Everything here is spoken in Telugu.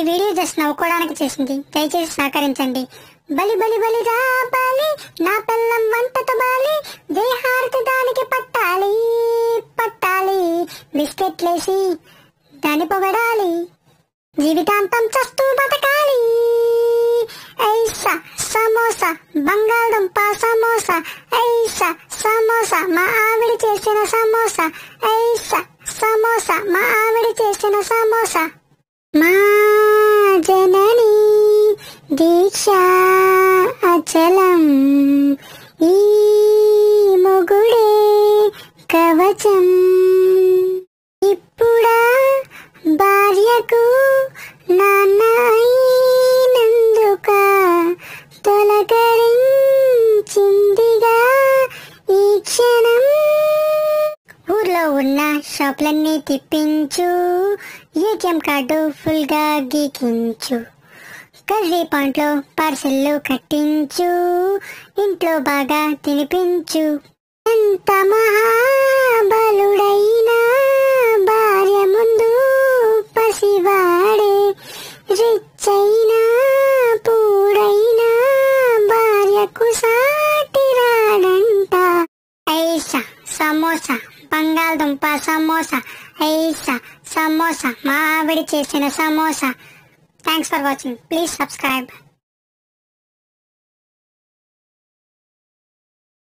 వీడియో జస్ట్ నవ్వుకోవడానికి చేసింది, దయచేసి సహకరించండి. బలి బలి బలి రా బాలి, నా పిల్లం వంటతో బాలి, దేహార్తి దానికి పట్టాలి పట్టాలి, బిస్కెట్లేసి దాన్ని పొగడాలి, జీవితాంతం చస్తూ బతకాలి. ఐసా సమోసా బంగాళదుంప సమోసా, ఐసా సమోసా మా ఆవిడ చేసిన సమోసా, ఐసా సమోసా మా ఆవిడ చేసిన సమోసా. మా జనని దీక్ష అచలం, ఈ మొగుడే కవచం. ఇప్పుడా భార్యకు నాన్న అయినందుక తొలకరించిందిగా ఈ క్షణం. ఊర్లో ఉన్న షాపులన్నీ తిప్పించు, ఏటీఎం కార్డు ఫుల్ గా గీకించు, కర్రీ పాయింట్లో పార్సెల్లు కట్టించు, ఇంట్లో బాగా తినిపించు. ఎంత మహాబలుడైనా భార్య ముందు పసివాడే, రిచ్ అయినా పూడైనా భార్యకు సాటి రాడంట. ఐసా సమోసా బంగాళదుంప సమోసా, ఐసా సమోసా మా ఆవిడ చేసిన samosa. Thanks for watching. Please subscribe.